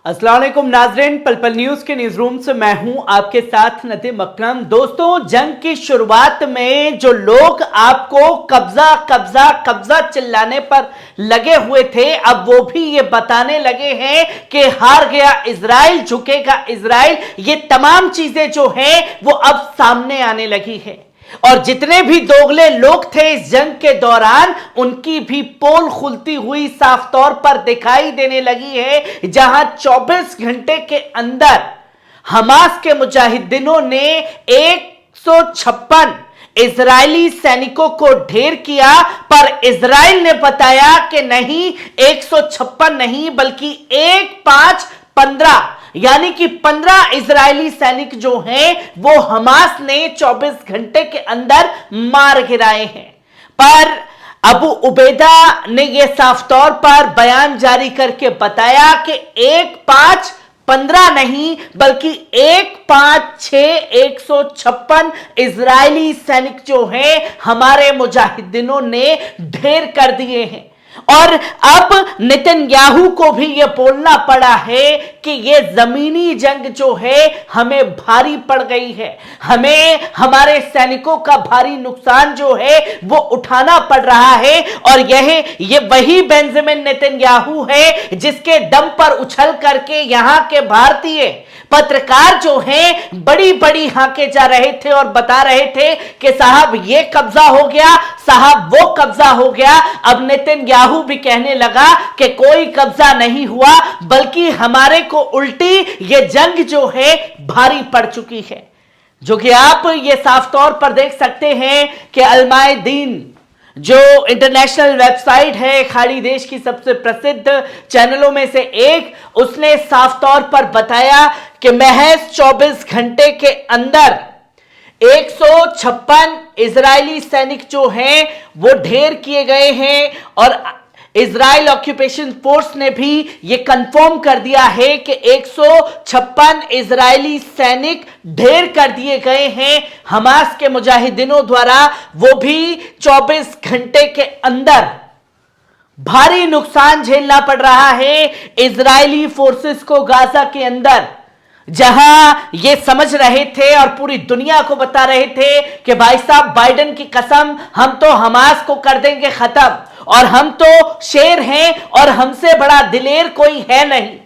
अस्सलाम वालेकुम नाज़रीन, पल पल न्यूज के न्यूज रूम से मैं हूं आपके साथ नदीम अकरम। दोस्तों, जंग की शुरुआत में जो लोग आपको कब्जा कब्जा कब्जा चिल्लाने पर लगे हुए थे, अब वो भी ये बताने लगे हैं कि हार गया इजराइल, झुकेगा इजराइल। ये तमाम चीजें जो हैं वो अब सामने आने लगी है और जितने भी दोगले लोग थे इस जंग के दौरान, उनकी भी पोल खुलती हुई साफ तौर पर दिखाई देने लगी है। जहां 24 घंटे के अंदर हमास के मुजाहिदीनों ने 156 इजरायली सैनिकों को ढेर किया, पर इजराइल ने बताया कि नहीं, 156 नहीं बल्कि 1515 यानी कि 15 इजरायली सैनिक जो हैं वो हमास ने 24 घंटे के अंदर मार गिराए हैं। पर अबू उबैदा ने यह साफ तौर पर बयान जारी करके बताया कि 1515 नहीं बल्कि 156 इजरायली सैनिक जो हैं हमारे मुजाहिदीनों ने ढेर कर दिए हैं। और अब नेतन्याहू को भी यह बोलना पड़ा है कि यह जमीनी जंग जो है हमें भारी पड़ गई है, हमें हमारे सैनिकों का भारी नुकसान जो है वो उठाना पड़ रहा है। और ये वही बेंजामिन नेतन्याहू है जिसके दम पर उछल करके यहां के भारतीय पत्रकार जो हैं बड़ी बड़ी हाके जा रहे थे और बता रहे थे कि साहब ये कब्जा हो गया, साहब वो कब्जा हो गया। अब नेतन्याहू भी कहने लगा कि कोई कब्जा नहीं हुआ बल्कि हमारे को उल्टी ये जंग जो है भारी पड़ चुकी है। जो कि आप ये साफ तौर पर देख सकते हैं कि अलमायदीन जो इंटरनेशनल वेबसाइट है, खाड़ी देश की सबसे प्रसिद्ध चैनलों में से एक, उसने साफ तौर पर बताया कि महज 24 घंटे के अंदर 156 इजरायली सैनिक जो हैं वो ढेर किए गए हैं। और इजराइल ऑक्यूपेशन फोर्स ने भी ये कंफर्म कर दिया है कि 156 इजरायली सैनिक ढेर कर दिए गए हैं हमास के मुजाहिदीनों द्वारा, वो भी 24 घंटे के अंदर। भारी नुकसान झेलना पड़ रहा है इजरायली फोर्सेस को गाजा के अंदर, जहां ये समझ रहे थे और पूरी दुनिया को बता रहे थे कि भाई साहब, बाइडेन की कसम, हम तो हमास को कर देंगे खत्म और हम तो शेर हैं और हमसे बड़ा दिलेर कोई है नहीं।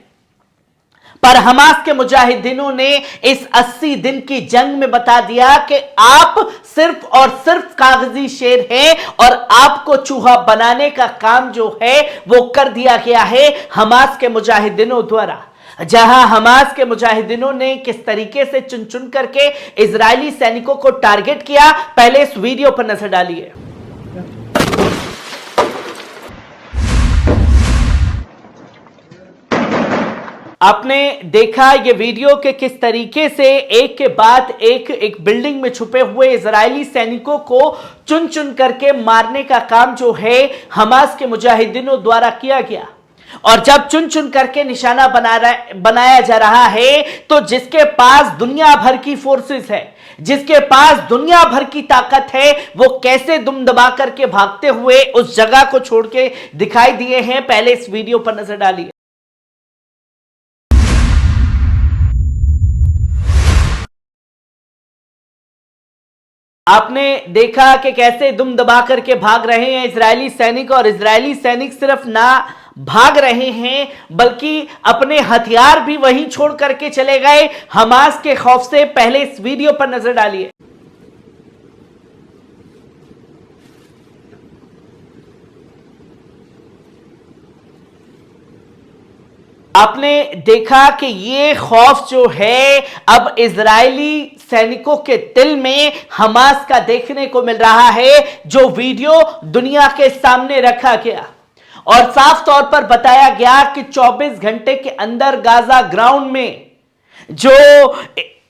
पर हमास के मुजाहिदीनों ने इस 80 दिन की जंग में बता दिया कि आप सिर्फ और सिर्फ कागजी शेर हैं और आपको चूहा बनाने का काम जो है वो कर दिया गया है हमास के मुजाहिदीनों द्वारा। जहां हमास के मुजाहिदीनों ने किस तरीके से चुन चुन करके इजरायली सैनिकों को टारगेट किया, पहले इस वीडियो पर नजर डालिए। आपने देखा ये वीडियो के किस तरीके से एक के बाद एक बिल्डिंग में छुपे हुए इजरायली सैनिकों को चुन चुन करके मारने का काम जो है हमास के मुजाहिदीनों द्वारा किया गया। और जब चुन चुन करके निशाना बनाया जा रहा है तो जिसके पास दुनिया भर की फोर्सेस है, जिसके पास दुनिया भर की ताकत है, वो कैसे दुम दबा करके भागते हुए उस जगह को छोड़ के दिखाई दिए हैं, पहले इस वीडियो पर नजर डालिए। आपने देखा कि कैसे दुम दबा करके भाग रहे हैं इजरायली सैनिक, और इजरायली सैनिक सिर्फ ना भाग रहे हैं बल्कि अपने हथियार भी वहीं छोड़ करके चले गए हमास के खौफ से। पहले इस वीडियो पर नजर डालिए। आपने देखा कि ये खौफ जो है अब इजरायली सैनिकों के दिल में हमास का देखने को मिल रहा है, जो वीडियो दुनिया के सामने रखा गया और साफ तौर पर बताया गया कि 24 घंटे के अंदर गाजा ग्राउंड में जो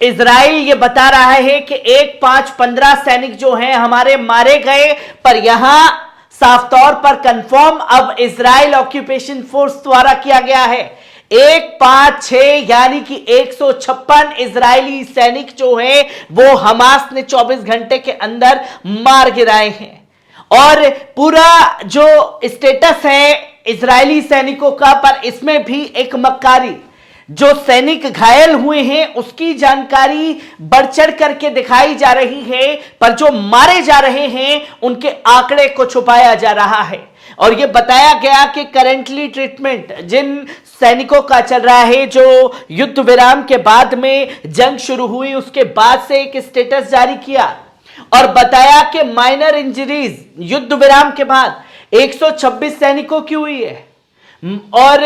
इजराइल ये बता रहा है कि 1515 सैनिक जो हैं हमारे मारे गए। पर यहां साफ तौर पर कंफर्म अब इजराइल ऑक्यूपेशन फोर्स द्वारा किया गया है 156 यानी कि 156 इजरायली सैनिक जो हैं वो हमास ने 24 घंटे के अंदर मार गिराए हैं। और पूरा जो स्टेटस है इजरायली सैनिकों का, पर इसमें भी एक मक्कारी जो सैनिक घायल हुए हैं उसकी जानकारी बढ़ चढ़ करके दिखाई जा रही है, पर जो मारे जा रहे हैं उनके आंकड़े को छुपाया जा रहा है। और यह बताया गया कि करंटली ट्रीटमेंट जिन सैनिकों का चल रहा है, जो युद्ध विराम के बाद में जंग शुरू हुई उसके बाद से एक स्टेटस जारी किया और बताया कि माइनर इंजरीज युद्ध विराम के बाद 126 सैनिकों की हुई है और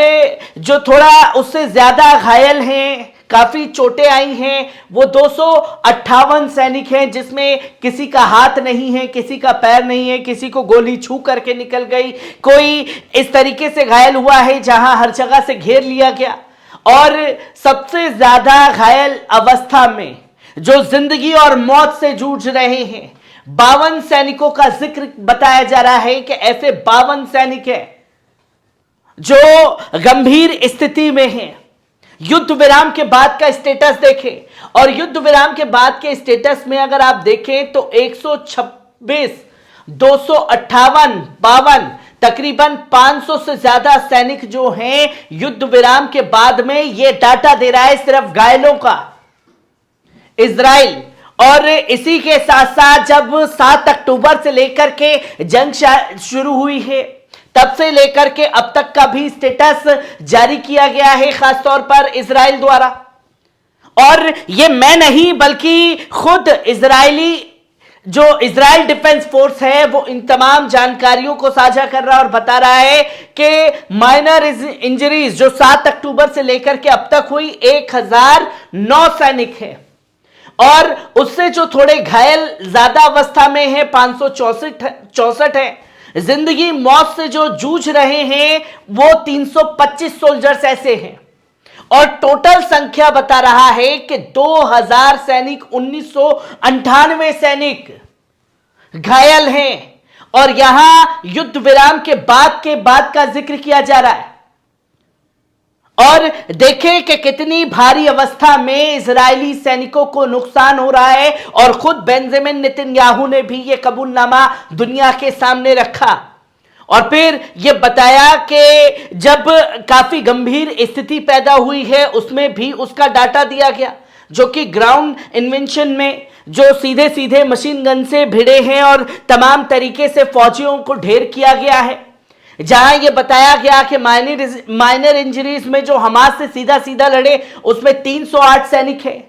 जो थोड़ा उससे ज्यादा घायल हैं, काफी चोटें आई हैं, वो 258 सैनिक हैं, जिसमें किसी का हाथ नहीं है, किसी का पैर नहीं है, किसी को गोली छू करके निकल गई, कोई इस तरीके से घायल हुआ है जहां हर जगह से घेर लिया गया। और सबसे ज्यादा घायल अवस्था में जो जिंदगी और मौत से जूझ रहे हैं 52 सैनिकों का जिक्र बताया जा रहा है कि ऐसे 52 सैनिक हैं जो गंभीर स्थिति में हैं। युद्ध विराम के बाद का स्टेटस देखें और युद्ध विराम के बाद के स्टेटस में अगर आप देखें तो 126, 258, 52, तकरीबन 500 से ज्यादा सैनिक जो हैं युद्ध विराम के बाद में, यह डाटा दे रहा है सिर्फ घायलों का इजराइल। और इसी के साथ साथ जब 7 अक्टूबर से लेकर के जंग शुरू हुई है तब से लेकर के अब तक का भी स्टेटस जारी किया गया है, खासतौर पर इजराइल द्वारा। और ये मैं नहीं बल्कि खुद जो इजराइल डिफेंस फोर्स है वो इन तमाम जानकारियों को साझा कर रहा है और बता रहा है कि माइनर इंजरीज जो 7 अक्टूबर से लेकर के अब तक हुई 1009 सैनिक हैं और उससे जो थोड़े घायल ज्यादा अवस्था में है 564 है। जिंदगी मौत से जो जूझ रहे हैं वो 325 सोल्जर्स ऐसे हैं और टोटल संख्या बता रहा है कि 2000 सैनिक, 1998 सैनिक घायल हैं। और यहां युद्ध विराम के बाद का जिक्र किया जा रहा है। और देखें कि कितनी भारी अवस्था में इजरायली सैनिकों को नुकसान हो रहा है और खुद बेंजामिन नेतन्याहू ने भी यह कबूलनामा दुनिया के सामने रखा और फिर यह बताया कि जब काफी गंभीर स्थिति पैदा हुई है उसमें भी उसका डाटा दिया गया, जो कि ग्राउंड इन्वेंशन में जो सीधे सीधे मशीन गन से भिड़े हैं और तमाम तरीके से फौजियों को ढेर किया गया है। जहां यह बताया गया कि माइनर इंजरीज में जो हमास से सीधा सीधा लड़े उसमें 308 सैनिक हैं,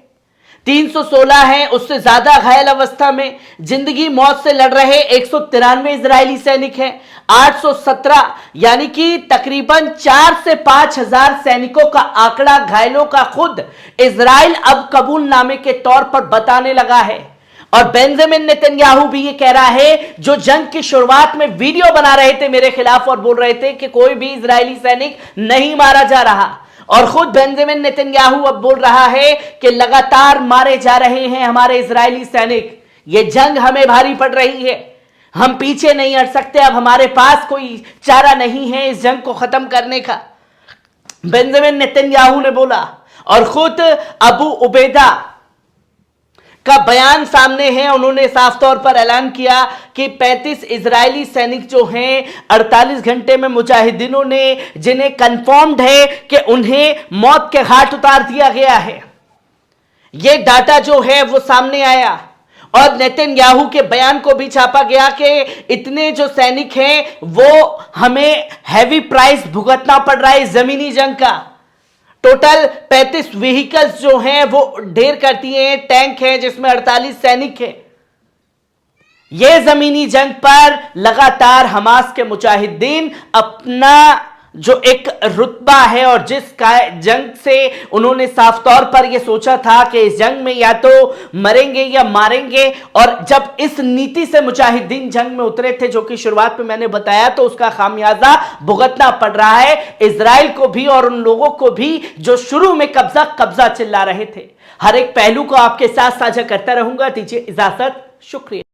316 हैं उससे ज्यादा घायल अवस्था में, जिंदगी मौत से लड़ रहे 193 इजरायली सैनिक हैं, 817 यानी कि तकरीबन 4 से 5 हजार सैनिकों का आंकड़ा घायलों का खुद इजराइल अब कबूलनामे के तौर पर बताने लगा है। और बेंजामिन नेतन्याहू भी ये कह रहा है, जो जंग की शुरुआत में वीडियो बना रहे थे मेरे खिलाफ और बोल रहे थे कि कोई भी इजरायली सैनिक नहीं मारा जा रहा, और खुद बेंजामिन नेतन्याहू अब बोल रहा है कि लगातार मारे जा रहे हैं हमारे इजरायली सैनिक, ये जंग हमें भारी पड़ रही है, हम पीछे नहीं हट सकते, अब हमारे पास कोई चारा नहीं है इस जंग को खत्म करने का, बेंजामिन नेतन्याहू ने बोला। और खुद अबू उबैदा का बयान सामने है, उन्होंने साफ तौर पर ऐलान किया कि 35 इजरायली सैनिक जो हैं 48 घंटे में मुजाहिदीनों ने जिन्हें कंफर्म्ड है कि उन्हें मौत के घाट उतार दिया गया है, यह डाटा जो है वो सामने आया। और नेतन्याहू के बयान को भी छापा गया कि इतने जो सैनिक हैं वो हमें हैवी प्राइस भुगतना पड़ रहा है जमीनी जंग का। टोटल 35 व्हीकल्स जो हैं वो ढेर कर दिए हैं, टैंक है जिसमें 48 सैनिक हैं। यह जमीनी जंग पर लगातार हमास के मुजाहिदीन अपना जो एक रुतबा है और जिस जंग से उन्होंने साफ तौर पर यह सोचा था कि इस जंग में या तो मरेंगे या मारेंगे, और जब इस नीति से मुजाहिदीन जंग में उतरे थे जो कि शुरुआत में मैंने बताया, तो उसका खामियाजा भुगतना पड़ रहा है इजराइल को भी और उन लोगों को भी जो शुरू में कब्जा चिल्ला रहे थे। हर एक पहलू को आपके साथ साझा करता रहूंगा। दीजिए इजाजत, शुक्रिया।